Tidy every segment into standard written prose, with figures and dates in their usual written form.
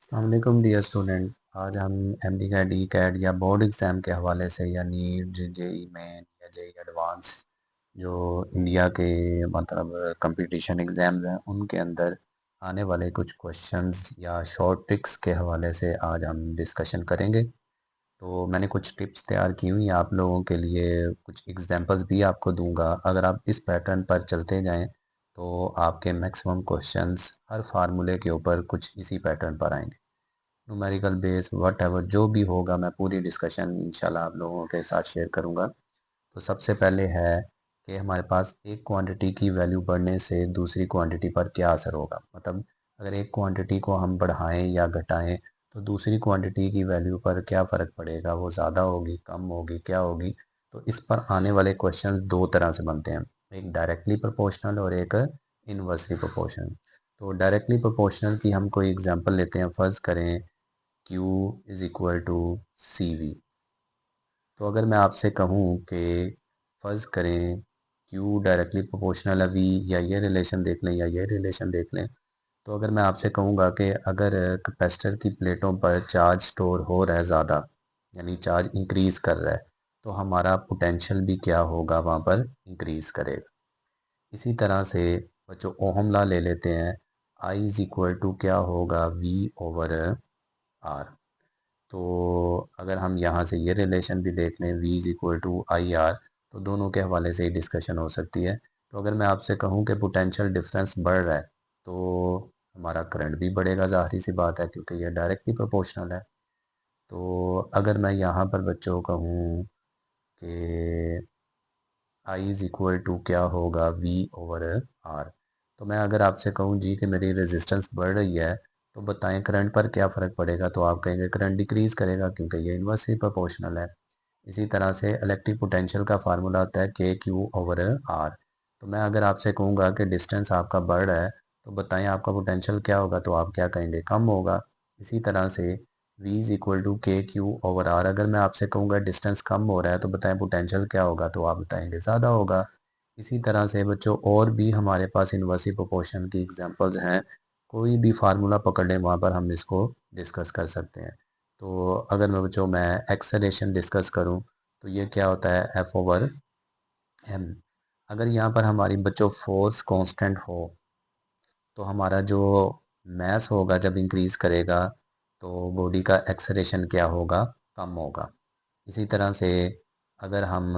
अस्सलामुअलैकुम dear student. आज हम एमडी का डी कैट या बोर्ड एग्ज़ाम के हवाले से या नीट जेई मेन या जेई एडवांस जो इंडिया के मतलब कंपटीशन एग्ज़ाम्स हैं उनके अंदर आने वाले कुछ क्वेश्चंस या शॉर्ट ट्रिक्स के हवाले से आज हम डिस्कशन करेंगे। तो मैंने कुछ टिप्स तैयार की हुई हैं आप लोगों के लिए, कुछ एग्जांपल्स भी आपको दूंगा। अगर आप इस पैटर्न पर चलते जाएं तो आपके मैक्सिमम क्वेश्चंस हर फार्मूले के ऊपर कुछ इसी पैटर्न पर आएंगे। न्यूमेरिकल बेस वट एवर जो भी होगा मैं पूरी डिस्कशन इंशाल्लाह आप लोगों के साथ शेयर करूंगा। तो सबसे पहले है कि हमारे पास एक क्वांटिटी की वैल्यू बढ़ने से दूसरी क्वांटिटी पर क्या असर होगा। मतलब अगर एक क्वांटिटी को हम बढ़ाएं या घटाएं तो दूसरी क्वांटिटी की वैल्यू पर क्या फ़र्क पड़ेगा, वो ज़्यादा होगी, कम होगी, क्या होगी। तो इस पर आने वाले क्वेश्चन दो तरह से बनते हैं, एक डायरेक्टली प्रोपोर्शनल और एक इन्वर्सली प्रोपोर्शनल। तो डायरेक्टली प्रोपोर्शनल की हम कोई एग्जांपल लेते हैं। फ़र्ज़ करें Q is equal to C V. तो अगर मैं आपसे कहूँ कि फ़र्ज़ करें Q डायरेक्टली प्रोपोर्शनल है V, या ये रिलेशन देख लें या ये रिलेशन देख लें। तो अगर मैं आपसे कहूँगा कि अगर कैपेसिटर की प्लेटों पर चार्ज स्टोर हो रहा है ज़्यादा, यानी चार्ज इंक्रीज़ कर रहा है, तो हमारा पोटेंशियल भी क्या होगा, वहाँ पर इंक्रीज़ करेगा। इसी तरह से बच्चों ओहम लॉ ले लेते हैं। I इज़ इक्वल टू क्या होगा, V ओवर R। तो अगर हम यहाँ से ये रिलेशन भी देख लें V is equal to I R, तो दोनों के हवाले से ही डिस्कशन हो सकती है। तो अगर मैं आपसे कहूँ कि पोटेंशियल डिफरेंस बढ़ रहा है तो हमारा करंट भी बढ़ेगा, ज़ाहिर सी बात है, क्योंकि ये डायरेक्टली प्रोपोर्शनल है। तो अगर मैं यहाँ पर बच्चों कहूँ कि आई इज़ इक्वल टू क्या होगा, V ओवर आर। तो मैं अगर आपसे कहूँ जी कि मेरी रेजिस्टेंस बढ़ रही है तो बताएं करंट पर क्या फ़र्क पड़ेगा, तो आप कहेंगे करंट डिक्रीज़ करेगा क्योंकि ये इन्वर्सली प्रोपोर्शनल है। इसी तरह से इलेक्ट्रिक पोटेंशियल का फार्मूला होता है के क्यू ओवर आर। तो मैं अगर आपसे कहूँगा कि डिस्टेंस आपका बढ़ रहा है तो बताएं आपका पोटेंशियल क्या होगा, तो आप क्या कहेंगे, कम होगा। इसी तरह से V इज़ इक्वल टू के क्यू ओवर आर। अगर मैं आपसे कहूँगा डिस्टेंस कम हो रहा है तो बताएं पोटेंशियल क्या होगा, तो आप बताएंगे ज़्यादा होगा। इसी तरह से बच्चों और भी हमारे पास इन्वर्सली प्रोपोर्शन की एग्जांपल्स हैं। कोई भी फार्मूला पकड़ लें वहाँ पर हम इसको डिस्कस कर सकते हैं। तो अगर मैं एक्सेलेरेशन डिस्कस करूँ तो ये क्या होता है, एफ ओवर एम। अगर यहाँ पर हमारी बच्चों फोर्स कांस्टेंट हो तो हमारा जो मास होगा जब इंक्रीज़ करेगा तो बॉडी का एक्सेलरेशन क्या होगा, कम होगा। इसी तरह से अगर हम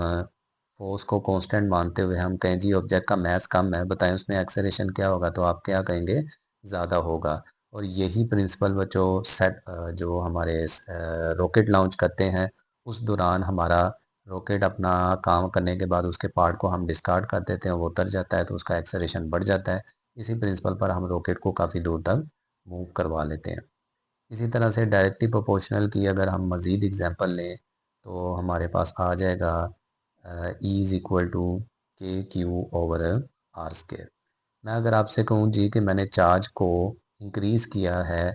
फोर्स को कांस्टेंट मानते हुए हम कहें जी ऑब्जेक्ट का मास कम है, बताएं उसमें एक्सेलरेशन क्या होगा, तो आप क्या कहेंगे, ज़्यादा होगा। और यही प्रिंसिपल बच्चों सेट जो हमारे रॉकेट लॉन्च करते हैं उस दौरान हमारा रॉकेट अपना काम करने के बाद उसके पार्ट को हम डिस्कार्ड कर देते हैं, वो उतर जाता है तो उसका एक्सेलरेशन बढ़ जाता है। इसी प्रिंसिपल पर हम रॉकेट को काफ़ी दूर तक मूव करवा लेते हैं। इसी तरह से डायरेक्टली प्रोपोर्शनल की अगर हम मज़ीद एग्जांपल लें तो हमारे पास आ जाएगा E इज़ इक्वल टू के क्यू ओवर आर स्केयर। मैं अगर आपसे कहूँ जी कि मैंने चार्ज को इंक्रीज़ किया है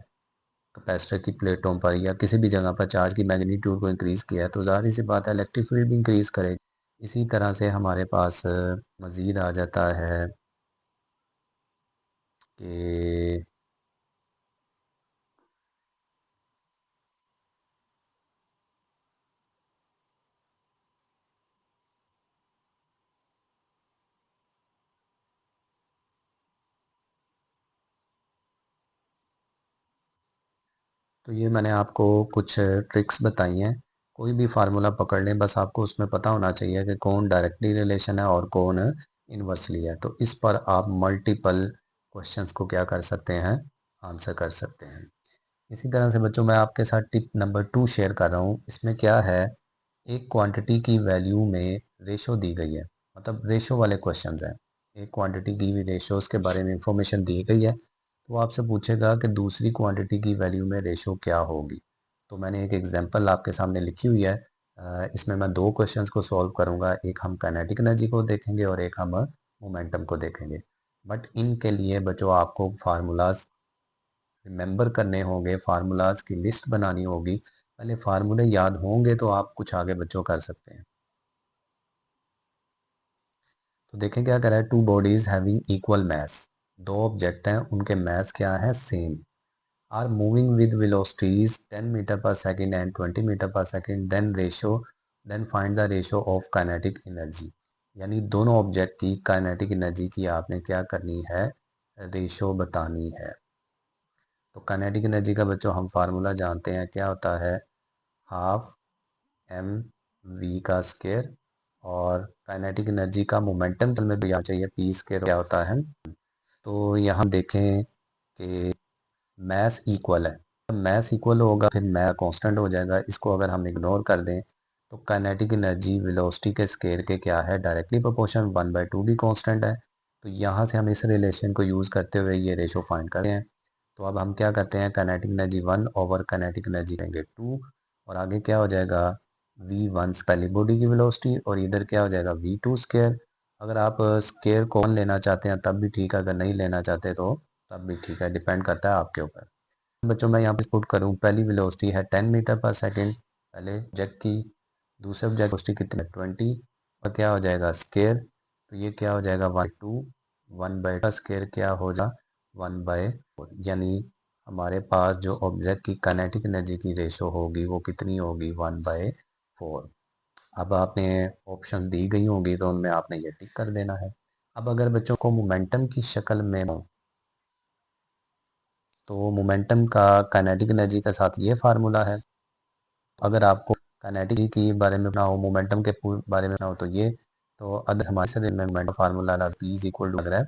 कैपेसिटर की प्लेटों पर या किसी भी जगह पर चार्ज की मैग्नीट्यूड को इंक्रीज़ किया है तो ज़ाहिर सी बात है इलेक्ट्रिक फील्ड भी इंक्रीज़ करेगी। इसी तरह से हमारे पास मज़ीद आ जाता है कि तो ये मैंने आपको कुछ ट्रिक्स बताई हैं। कोई भी फार्मूला पकड़ लें, बस आपको उसमें पता होना चाहिए कि कौन डायरेक्टली रिलेशन है और कौन इन्वर्सली है। तो इस पर आप मल्टीपल क्वेश्चंस को क्या कर सकते हैं, आंसर कर सकते हैं। इसी तरह से बच्चों मैं आपके साथ टिप नंबर 2 शेयर कर रहा हूँ। इसमें क्या है, एक क्वांटिटी की वैल्यू में रेशो दी गई है, मतलब रेशो वाले क्वेश्चंस हैं। एक क्वांटिटी की भी रेशोज़ के बारे में इंफॉर्मेशन दी गई है, तो वो आपसे पूछेगा कि दूसरी क्वांटिटी की वैल्यू में रेशो क्या होगी। तो मैंने एक एग्जांपल आपके सामने लिखी हुई है। इसमें मैं दो क्वेश्चंस को सॉल्व करूंगा, एक हम काइनेटिक एनर्जी को देखेंगे और एक हम मोमेंटम को देखेंगे। बट इनके लिए बच्चों आपको फार्मूलाज रिमेंबर करने होंगे, फार्मूलाज की लिस्ट बनानी होगी। पहले फार्मूले याद होंगे तो आप कुछ आगे बच्चों कर सकते हैं। तो देखें क्या कह रहा है, two bodies having equal mass. दो ऑब्जेक्ट हैं, उनके मास क्या है, same. Are moving with velocities 10 metre per second and 20 metre per second then find the ratio of kinetic energy. यानी दोनों ऑब्जेक्ट की काइनेटिक एनर्जी की आपने क्या करनी है, रेशो बतानी है। तो काइनेटिक एनर्जी का बच्चों हम फार्मूला जानते हैं, क्या होता है, हाफ एम वी का स्केयर, और काइनेटिक एनर्जी का मोमेंटम में भी याद चाहिए, पी स्केयर क्या होता है। तो यहाँ देखें कि मैस इक्वल है, मैस इक्वल होगा फिर मैस कांस्टेंट हो जाएगा। इसको अगर हम इग्नोर कर दें तो काइनेटिक एनर्जी वेलोसिटी के स्केयर के क्या है, डायरेक्टली प्रोपोर्शन 1/2 भी कांस्टेंट है। तो यहाँ से हम इस रिलेशन को यूज़ करते हुए ये रेशो फाइंड करते हैं। तो अब हम क्या करते हैं, kinetic energy 1 over kinetic energy करेंगे 2, और आगे क्या हो जाएगा, v1 पहली बॉडी की वेलोसिटी, और इधर क्या हो जाएगा v2 स्केयर। अगर आप स्केयर को 1 लेना चाहते हैं तब भी ठीक है, अगर नहीं लेना चाहते तो तब भी ठीक है, डिपेंड करता है आपके ऊपर। बच्चों मैं यहाँ पे पुट करूँ, पहली वेलोसिटी है 10 मीटर पर सेकेंड पहले ऑब्जेक्ट की, दूसरे ऑब्जेक्ट वेलोसिटी कितनी है 20, और क्या हो जाएगा स्केयर, तो ये क्या हो जाएगा 1/2, 1/2 स्केयर क्या हो जाएगा 1/4। यानी हमारे पास जो ऑब्जेक्ट की काइनेटिक एनर्जी की रेशो होगी वो कितनी होगी 1/4। अब आपने ऑप्शंस दी गई होंगी तो उनमें आपने ये टिक कर देना है। अब अगर बच्चों को मोमेंटम की शक्ल में हो तो मोमेंटम का काइनेटिक एनर्जी के साथ ये फार्मूला है। अगर आपको काइनेटिक के बारे में ना हो, मोमेंटम के बारे में ना हो तो ये, तो अदर हमारे से मोमेंटम फार्मूला लग पी इज इक्वल टू लग रहा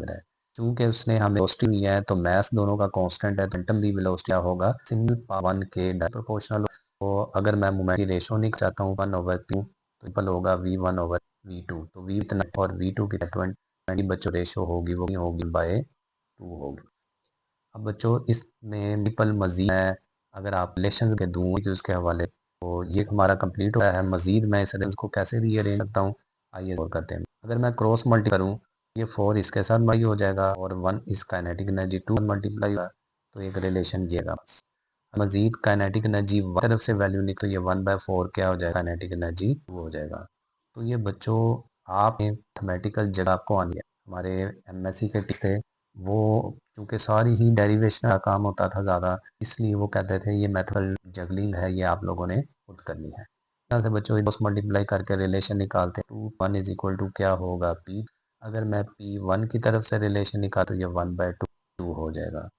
है। चूंकि उसने हमें वेलोसिटी दी है तो मैस दोनों का कांस्टेंट है, तो मोमेंटम भी वेलोसिटी होगा सिंगल 1 के प्रोपोर्शनल। तो अगर मैं मोमेंट की रेशो निकालना चाहता हूँ 1/2 तो इक्वल होगा v1/v2। तो v इतना और v2 की 20 बच्चों रेशो होगी वो होगी बाय 2 होगी। अब बच्चों इसमें मल्टीपल मजीद है, अगर आप रिलेशन के दूँ कि उसके हवाले, तो ये हमारा कंप्लीट हो गया है। मजीद मैं इस रिलेशन को कैसे रीअरेंज करता हूँ, आइए और करते हैं। अगर मैं क्रॉस मल्टी करूँ, ये 4 इसके साथ मल्टी हो जाएगा और 1 इस काइनेटिक एनर्जी 2 मल्टीप्लाई होगा, तो एक रिलेशन येगा। मजीद काइनेटिक एनर्जी तरफ से वैल्यू निकल, तो ये 1/4 क्या हो जाएगा, काइनेटिक एनर्जी 2 हो जाएगा। तो ये बच्चों आप मैथमेटिकल जगह आपको आनी है, हमारे एमएससी के थे वो, क्योंकि सारी ही डेरिवेशन का काम होता था ज़्यादा, इसलिए वो कहते थे ये मैथमेटिकल जगलिंग है, ये आप लोगों ने खुद करनी है। यहाँ से बच्चों क्रॉस मल्टीप्लाई करके रिलेशन निकालते हैं, 2 1 इज इक्वल टू क्या होगा पी। अगर मैं P1 की तरफ से रिलेशन निकाल तो ये 1/2 हो जाएगा।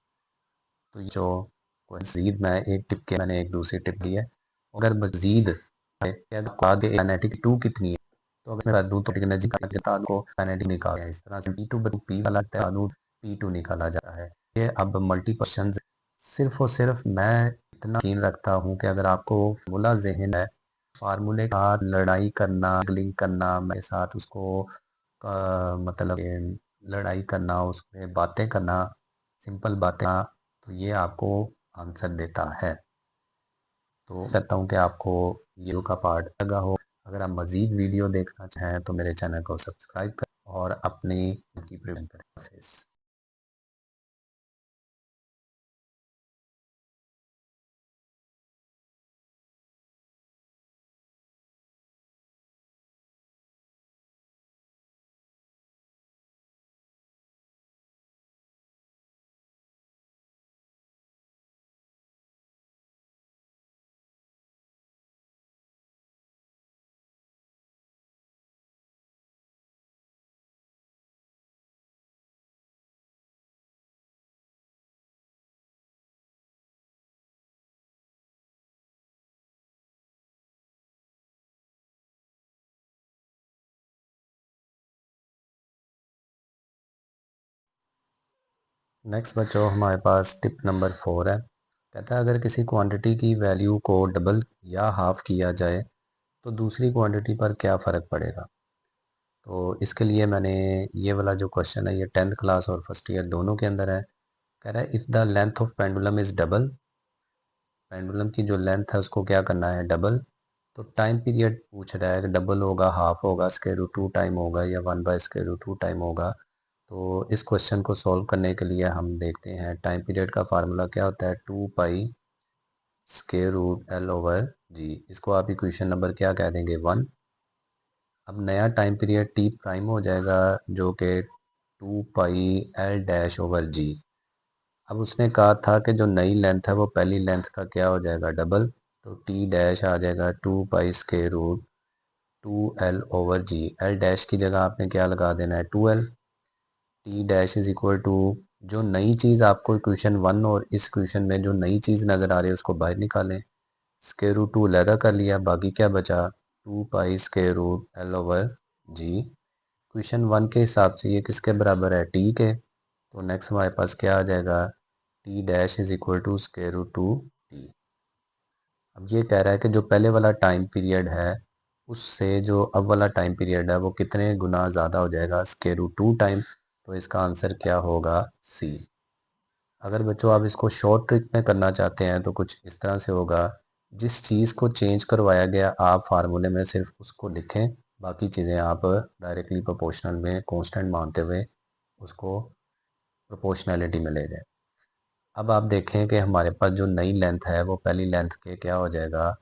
तो जो मजीद मैं एक टिप के मैंने एक दूसरी टिप दी है, अगर मजीद आगे काइनेटिक 2 कितनी है, तो अगर मैं बता दूँ तो एनर्जी को काइनेटिक निकाला है, इस तरह से P2 P वाला P2 निकाला जाता है। ये अब मल्टी क्वेश्चन, सिर्फ और सिर्फ मैं इतना यकीन रखता हूँ कि अगर आपको फॉर्मूला जहन है, फार्मूले का लड़ाई करना, लिंक करना, मेरे साथ उसको मतलब लड़ाई करना, उसमें बातें करना, सिंपल बातें, तो ये आपको आंसर देता है। तो कहता हूँ कि आपको ये का पार्ट लगा हो। अगर आप मज़ीद वीडियो देखना चाहें तो मेरे चैनल को सब्सक्राइब करें और अपनी की प्रिवेंट करें। नेक्स्ट बच्चों हमारे पास टिप नंबर 4 है। कहता है अगर किसी क्वांटिटी की वैल्यू को डबल या हाफ किया जाए तो दूसरी क्वांटिटी पर क्या फ़र्क पड़ेगा। तो इसके लिए मैंने ये वाला जो क्वेश्चन है ये 10th क्लास और फर्स्ट ईयर दोनों के अंदर है। कह रहा है if the length of pendulum is double, pendulum की जो लेंथ है उसको क्या करना है डबल। तो टाइम पीरियड पूछ रहा है कि डबल होगा, हाफ होगा, स्क्वायर रूट 2 टाइम होगा या 1/√2 टाइम होगा। तो इस क्वेश्चन को सॉल्व करने के लिए हम देखते हैं टाइम पीरियड का फार्मूला क्या होता है, 2π√L/g। इसको आप इक्वेशन नंबर क्या कह देंगे 1। अब नया टाइम पीरियड टी प्राइम हो जाएगा जो कि 2πL-g। अब उसने कहा था कि जो नई लेंथ है वो पहली लेंथ का क्या हो जाएगा, डबल। तो टी डैश आ जाएगा 2 pi square root 2l/g। L dash की जगह आपने क्या लगा देना है, 2l। T dash is equal to, जो नई चीज़ आपको क्वेश्चन 1 और इस क्वेश्चन में जो नई चीज़ नज़र आ रही है उसको बाहर निकालें। स्क्वायर रूट 2 अलहदा कर लिया, बाकी क्या बचा, 2 pi square root l/g। Question 1 के हिसाब से ये किसके बराबर है, टी के। तो नेक्स्ट हमारे पास क्या आ जाएगा, T dash is equal to square root 2 T. अब ये कह रहा है कि जो पहले वाला टाइम पीरियड है उससे जो अब वाला टाइम पीरियड है वो कितने गुना ज़्यादा हो जाएगा, स्क्वायर रूट 2 टाइम। तो इसका आंसर क्या होगा, सी। अगर बच्चों आप इसको शॉर्ट ट्रिक में करना चाहते हैं तो कुछ इस तरह से होगा, जिस चीज़ को चेंज करवाया गया आप फार्मूले में सिर्फ उसको लिखें, बाकी चीज़ें आप डायरेक्टली प्रोपोर्शनल में कांस्टेंट मानते हुए उसको प्रोपोर्शनैलिटी में ले जाएं। अब आप देखें कि हमारे पास जो नई लेंथ है वो पहली लेंथ के क्या हो जाएगा,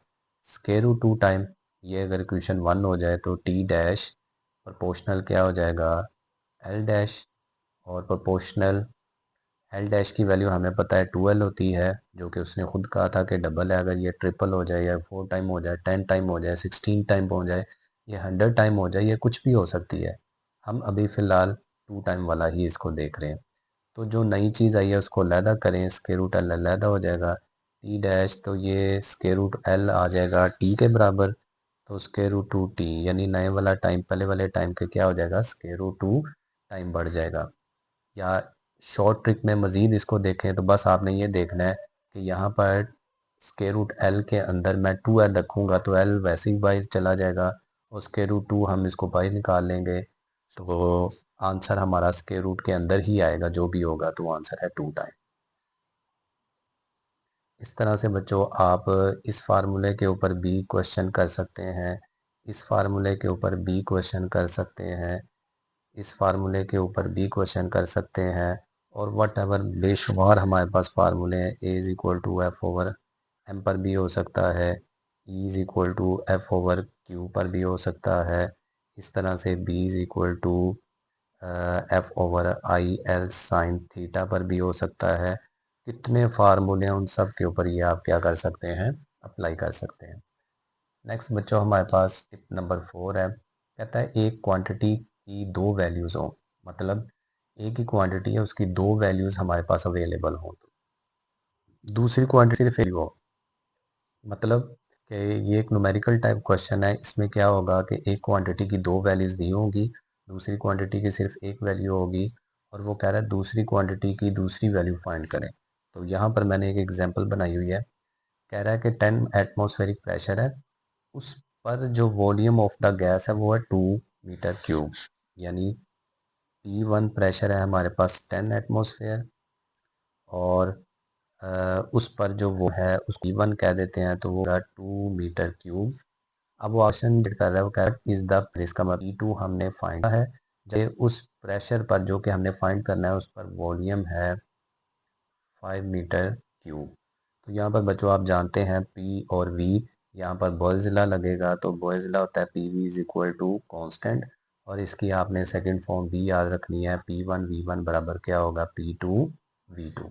स्क्वायर रूट 2 टाइम। ये अगर क्वेश्चन 1 हो जाए तो टी डैश प्रोपोर्शनल क्या हो जाएगा, एल डैश। और प्रोपोर्शनल एल डैश की वैल्यू हमें पता है 2l होती है, जो कि उसने खुद कहा था कि डबल है। अगर ये ट्रिपल हो जाए या 4 टाइम हो जाए, 10 टाइम हो जाए, 16 टाइम हो जाए, ये 100 टाइम हो जाए, ये कुछ भी हो सकती है। हम अभी फ़िलहाल 2 टाइम वाला ही इसको देख रहे हैं। तो जो नई चीज़ आई है उसको अलहदा करें, स्क्वायर रूट एल अलहदा हो जाएगा, टी डैश तो ये स्क्वायर रूट एल आ जाएगा टी के बराबर। तो स्क्वायर रूट 2 टी यानी नए वाला टाइम पहले वाले टाइम के क्या हो जाएगा, स्क्वायर रूट 2 टाइम बढ़ जाएगा। या शॉर्ट ट्रिक में मज़ीद इसको देखें तो बस आपने ये देखना है कि यहाँ पर स्क्वायर रूट एल के अंदर मैं 2l रखूँगा तो एल वैसे ही बाहर चला जाएगा, और स्क्वायर रूट 2 हम इसको बाहर निकाल लेंगे तो आंसर हमारा स्क्वायर रूट के अंदर ही आएगा, जो भी होगा तो आंसर है 2 टाइम। इस तरह से बच्चों आप इस फार्मूले के ऊपर भी क्वेश्चन कर सकते हैं, इस फार्मूले के ऊपर भी क्वेश्चन कर सकते हैं, इस फार्मूले के ऊपर भी क्वेश्चन कर सकते हैं, और वट एवर बेशुमार हमारे पास फार्मूले हैं। A is equal to F over M पर भी हो सकता है, E is equal to F over Q पर भी हो सकता है, इस तरह से B is equal to F over I L sine theta पर भी हो सकता है। कितने फार्मूले हैं उन सब के ऊपर ये आप क्या कर सकते हैं, अप्लाई कर सकते हैं। नेक्स्ट बच्चों हमारे पास टिप नंबर 4 है, कहता है एक क्वांटिटी की दो वैल्यूज़ हो, मतलब एक ही क्वांटिटी है उसकी दो वैल्यूज़ हमारे पास अवेलेबल हो, तो दूसरी क्वांटिटी सिर्फ एक हो। मतलब कि ये एक न्यूमेरिकल टाइप क्वेश्चन है, इसमें क्या होगा कि एक क्वांटिटी की दो वैल्यूज़ दी होंगी, दूसरी क्वांटिटी की सिर्फ एक वैल्यू होगी, और वो कह रहा है दूसरी क्वांटिटी की दूसरी वैल्यू फाइंड करें। तो यहाँ पर मैंने एक एग्जांपल बनाई हुई है, कह रहा है कि 10 एटमॉस्फेरिक प्रेशर है, उस पर जो वॉल्यूम ऑफ द गैस है वो है 2 मीटर क्यूब। यानी P1 प्रेशर है हमारे पास 10 एटमॉस्फेयर, और उस पर जो वो है उसको P1 कह देते हैं, तो वो 2 मीटर क्यूब। अब वो ऑप्शन कर रहा है, वो कह रहा है इज द इसका मतलब P2 हमने फाइंड है, जब उस प्रेशर पर जो कि हमने फाइंड करना है उस पर वॉल्यूम है 5 मीटर क्यूब। तो यहाँ पर बच्चों आप जानते हैं P और V, यहाँ पर बॉयज़ला लगेगा तो बॉयज़ला होता है PV is equal to constant, और इसकी आपने सेकंड फॉर्म भी याद रखनी है, P1 V1 बराबर क्या होगा, P2 V2।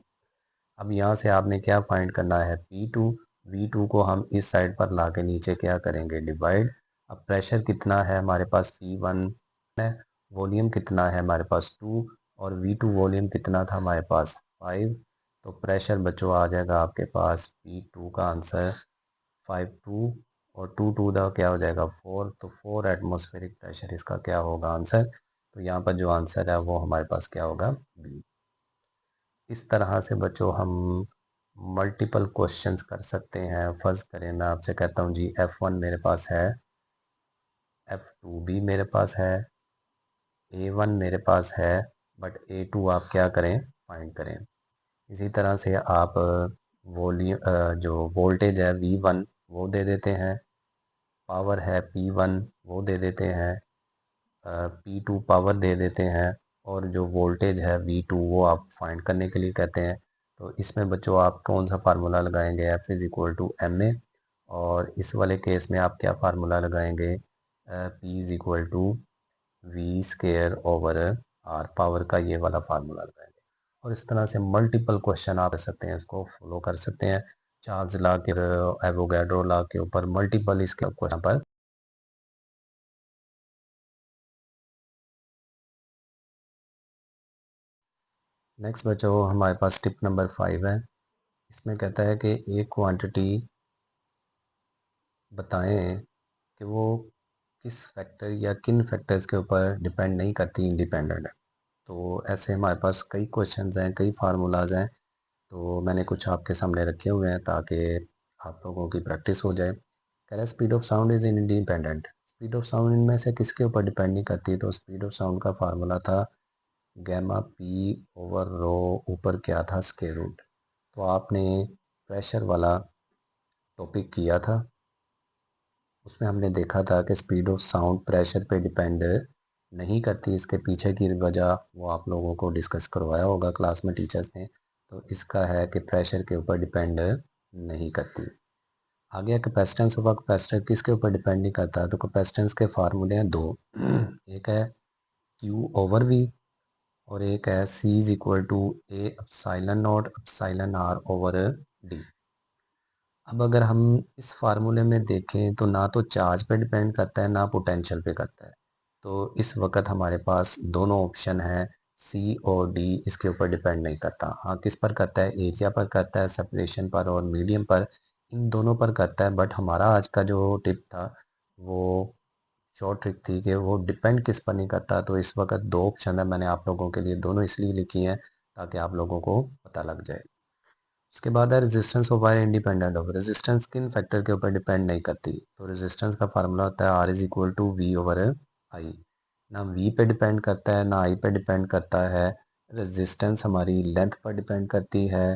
अब यहाँ से आपने क्या फाइंड करना है, P2 V2 को हम इस साइड पर ला के नीचे क्या करेंगे, डिवाइड। अब प्रेशर कितना है हमारे पास, P1 है, वॉल्यूम कितना है हमारे पास 2, और V2 वॉल्यूम कितना था हमारे पास 5। तो प्रेशर बच्चों आ जाएगा आपके पास P2 का आंसर 5 2, और 2 का क्या हो जाएगा 4, तो 4 एटमॉस्फेरिक प्रेशर इसका क्या होगा आंसर। तो यहाँ पर जो आंसर है वो हमारे पास क्या होगा, बी। इस तरह से बच्चों हम मल्टीपल क्वेश्चंस कर सकते हैं। फर्ज करें मैं आपसे कहता हूँ जी F1 मेरे पास है, F2 भी मेरे पास है, A1 मेरे पास है, बट A2 आप क्या करें, फाइंड करें। इसी तरह से आप वॉल्यूम जो वोल्टेज है V1 वो दे देते हैं, पावर है P1 वो दे देते हैं, P2 पावर दे देते हैं, और जो वोल्टेज है V2 वो आप फाइंड करने के लिए कहते हैं। तो इसमें बच्चों आप कौन सा फार्मूला लगाएंगे, F is equal to MA, और इस वाले केस में आप क्या फार्मूला लगाएंगे, P is equal to V square over R, power का ये वाला फार्मूला लगाएंगे। और इस तरह से मल्टीपल क्वेश्चन आप कर सकते हैं, इसको फॉलो कर सकते हैं। चार्ल्स लॉ के, एवोगैड्रो लॉ के ऊपर मल्टीपल इसके क्वेश्चन पर। नेक्स्ट बच्चों हमारे पास टिप नंबर 5 है। इसमें कहता है कि एक क्वांटिटी बताएं कि वो किस फैक्टर या किन फैक्टर्स के ऊपर डिपेंड नहीं करती, इंडिपेंडेंट है। तो ऐसे हमारे पास कई क्वेश्चंस हैं, कई फार्मूलाज हैं। तो मैंने कुछ आपके सामने रखे हुए हैं ताकि आप लोगों की प्रैक्टिस हो जाए। कह रहा है speed of sound is independent. Speed of sound इनमें से किसके ऊपर डिपेंड नहीं करती? तो स्पीड ऑफ साउंड का फार्मूला था गैमा पी ओवर रो, ऊपर क्या था? Square root. तो आपने प्रेशर वाला टॉपिक किया था, उसमें हमने देखा था कि स्पीड ऑफ साउंड प्रेशर पे डिपेंड नहीं करती। इसके पीछे की वजह वो आप लोगों को डिस्कस करवाया होगा क्लास में टीचर्स ने। तो इसका है कि प्रेशर के ऊपर डिपेंड नहीं करती। आगे कैपेसिटेंस ऑफ कैपेसिटर किसके ऊपर डिपेंड नहीं करता? तो कैपेसिटेंस के फार्मूले हैं दो। एक है Q ओवर V और एक है C is equal to A epsilon nought epsilon R over D। अब अगर हम इस फार्मूले में देखें तो ना तो चार्ज पे डिपेंड करता है ना पोटेंशियल पे करता है। तो इस वक्त हमारे पास दोनों ऑप्शन है, सी और डी इसके ऊपर डिपेंड नहीं करता। हाँ किस पर करता है? एरिया पर करता है, सेपरेशन पर और मीडियम पर, इन दोनों पर करता है। बट हमारा आज का जो टिप था वो शॉर्ट ट्रिक थी कि वो डिपेंड किस पर नहीं करता। तो इस वक्त दो ऑप्शन है, मैंने आप लोगों के लिए दोनों इसलिए लिखी हैं ताकि आप लोगों को पता लग जाए। उसके बाद है resistance of wire independent of. Resistance किन फैक्टर के ऊपर डिपेंड नहीं करती? तो रेजिस्टेंस का फार्मूला होता है R is equal to V over I. ना वी पे डिपेंड करता है ना आई पे डिपेंड करता है। रेजिस्टेंस हमारी लेंथ पर डिपेंड करती है,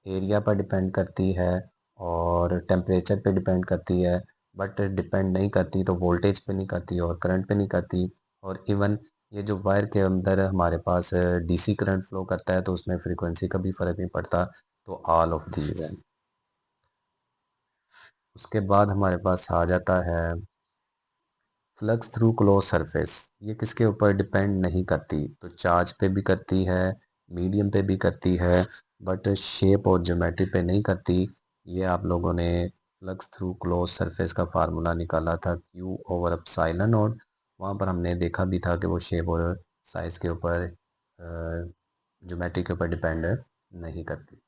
एरिया पर डिपेंड करती है और टेम्परेचर पे डिपेंड करती है। बट डिपेंड नहीं करती तो वोल्टेज पे नहीं करती और करंट पे नहीं करती। और इवन ये जो वायर के अंदर हमारे पास डीसी करंट फ्लो करता है तो उसमें फ्रीक्वेंसी का भी फ़र्क नहीं पड़ता। तो ऑल ऑफ दीज हैं। उसके बाद हमारे पास आ जाता है फ्लक्स थ्रू क्लोज सरफेस। ये किसके ऊपर डिपेंड नहीं करती? तो चार्ज पे भी करती है, मीडियम पे भी करती है, बट शेप और ज्योमेट्री पे नहीं करती। ये आप लोगों ने फ्लक्स थ्रू क्लोज सरफेस का फार्मूला निकाला था क्यू ओवर एप्सिलॉन नॉट। वहाँ पर हमने देखा भी था कि वो शेप और साइज के ऊपर, ज्योमेट्री के ऊपर डिपेंड नहीं करती।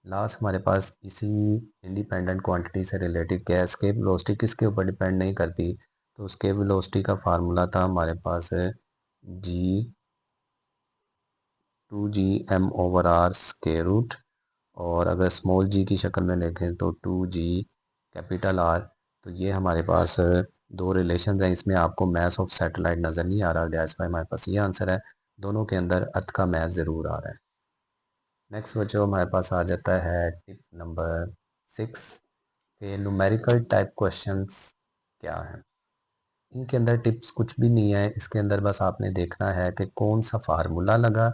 लास्ट हमारे पास इसी इंडिपेंडेंट क्वांटिटी से रिलेटेड क्या है? स्केप वेलोसिटी किसके ऊपर डिपेंड नहीं करती? तो स्केप वेलोसिटी का फार्मूला था हमारे पास है G 2g m over R square root. और अगर स्मॉल जी की शक्ल में देखें तो 2g कैपिटल आर। तो ये हमारे पास दो रिलेशन हैं। इसमें आपको मैस ऑफ सैटेलाइट नज़र नहीं आ रहा, डैश बाय हमारे पास ये आंसर है। दोनों के अंदर अर्थ का मैस ज़रूर आ रहा है। नेक्स्ट बच्चों हमारे पास आ जाता है टिप नंबर 6 के न्यूमेरिकल टाइप क्वेश्चंस क्या हैं। इनके अंदर टिप्स कुछ भी नहीं है, इसके अंदर बस आपने देखना है कि कौन सा फार्मूला लगा,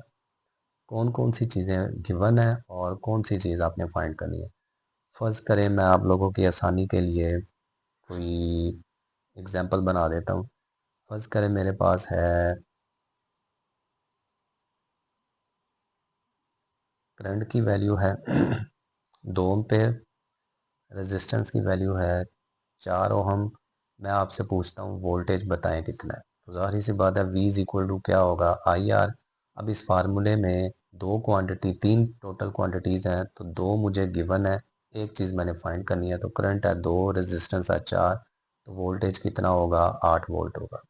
कौन कौन सी चीज़ें गिवन है और कौन सी चीज़ आपने फाइंड करनी है। फर्ज करें मैं आप लोगों की आसानी के लिए कोई एग्जांपल बना देता हूँ। फर्ज करें मेरे पास है करंट की वैल्यू है 2 एम्पेयर, रेजिस्टेंस की वैल्यू है 4 ओहम। मैं आपसे पूछता हूँ वोल्टेज बताएं कितना है? तो ज़ाहिर सी बात है V इज इक्वल टू क्या होगा? I R. अब इस फार्मूले में दो क्वांटिटी, तीन टोटल क्वांटिटीज़ हैं तो दो मुझे गिवन है, एक चीज़ मैंने फाइंड करनी है। तो करंट है 2, रेजिस्टेंस है 4, तो वोल्टेज कितना होगा? 8 वोल्ट होगा।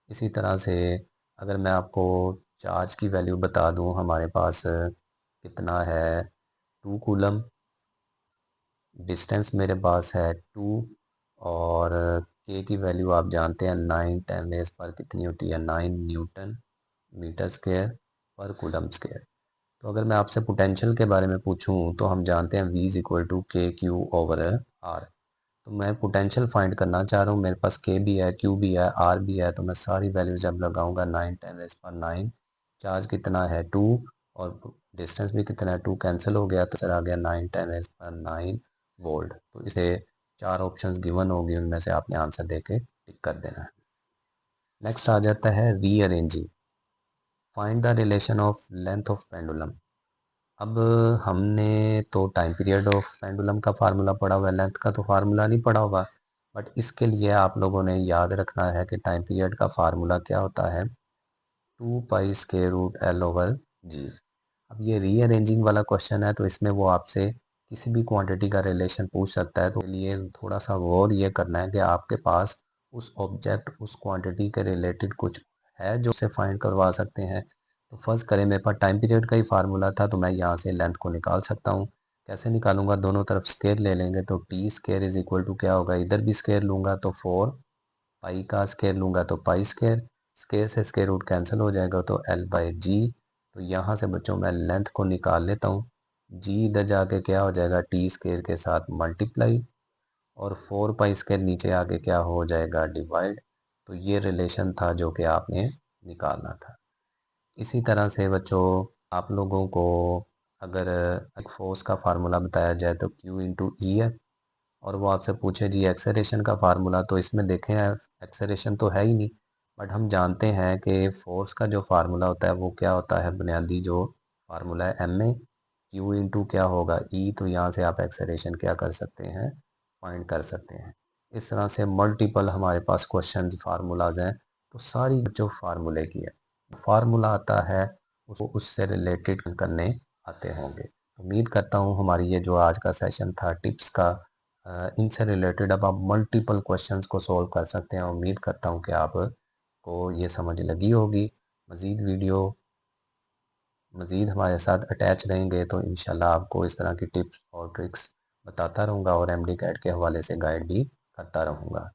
इसी तरह से अगर मैं आपको चार्ज की वैल्यू बता दूं, हमारे पास कितना है? 2 कूलम। डिस्टेंस मेरे पास है 2 और के की वैल्यू आप जानते हैं 9 10 रेज पर कितनी होती है? 9 न्यूटन मीटर स्क्वायर पर कूलम स्क्वायर। तो अगर मैं आपसे पोटेंशियल के बारे में पूछूं तो हम जानते हैं V इज इक्वल टू के क्यू ओवर आर। तो मैं पोटेंशियल फाइंड करना चाह रहा हूँ, मेरे पास के भी है, क्यू भी है, आर भी है। तो मैं सारी वैल्यू जब लगाऊंगा 9 10 रेज पर 9, चार्ज कितना है 2 और डिस्टेंस भी कितना है 2, कैंसिल हो गया तो सर आ गया 9 10 रेज पर 9 वोल्ट। तो इसे चार ऑप्शंस गिवन होगी, उनमें से आपने आंसर दे के टिक कर देना है। नेक्स्ट आ जाता है rearranging. Find the relation of length of pendulum. अब हमने तो टाइम पीरियड ऑफ पेंडुलम का फार्मूला पढ़ा हुआ है, लेंथ का तो फार्मूला नहीं पढ़ा होगा। बट इसके लिए आप लोगों ने याद रखना है कि टाइम पीरियड का फार्मूला क्या होता है, 2 पाई स्क्वायर रूट L/G। अब ये रीअरेंजिंग वाला क्वेश्चन है, तो इसमें वो आपसे किसी भी क्वांटिटी का रिलेशन पूछ सकता है। तो इसके लिए थोड़ा सा गौर ये करना है कि आपके पास उस ऑब्जेक्ट उस क्वांटिटी के रिलेटेड कुछ है जो उसे फाइंड करवा सकते हैं। तो फर्ज करें मेरे पास टाइम पीरियड का ही फार्मूला था, तो मैं यहाँ से लेंथ को निकाल सकता हूँ। कैसे निकालूंगा, दोनों तरफ स्केयर ले लेंगे तो T square is equal to क्या होगा, इधर भी स्केयर लूँगा तो 4 पाई का स्केयर लूँगा तो पाई स्केयर, स्केयर से स्केयर रूट कैंसिल हो जाएगा तो L/G। तो यहाँ से बच्चों मैं लेंथ को निकाल लेता हूँ। जी इधर जाके क्या हो जाएगा, टी स्केयर के साथ मल्टीप्लाई, और 4 पाई स्केयर नीचे आके क्या हो जाएगा, डिवाइड। तो ये रिलेशन था जो कि आपने निकालना था। इसी तरह से बच्चों आप लोगों को अगर एक फोर्स का फार्मूला बताया जाए तो Q/E है, और वो आपसे पूछे जी एक्सेलरेशन का फार्मूला, तो इसमें देखें एक्सेलरेशन तो है ही नहीं। बट हम जानते हैं कि फोर्स का जो फार्मूला होता है वो क्या होता है, बुनियादी जो फार्मूला है MA, Q क्या होगा E। तो यहाँ से आप एक्सेलरेशन क्या कर सकते हैं, फाइंड कर सकते हैं। इस तरह से मल्टीपल हमारे पास क्वेश्चन फार्मूलाज हैं। तो सारी जो फार्मूले की है फार्मूला आता है उसको उससे रिलेटेड करने आते होंगे। उम्मीद करता हूँ हमारी ये जो आज का सेशन था टिप्स का, इनसे रिलेटेड अब आप मल्टीपल क्वेश्चंस को सॉल्व कर सकते हैं। उम्मीद करता हूँ कि आपको ये समझ लगी होगी। मज़ीद वीडियो मज़ीद हमारे साथ अटैच रहेंगे तो इंशाल्लाह आपको इस तरह की टिप्स और ट्रिक्स बताता रहूँगा और MD कैट के हवाले से गाइड भी करता रहूँगा।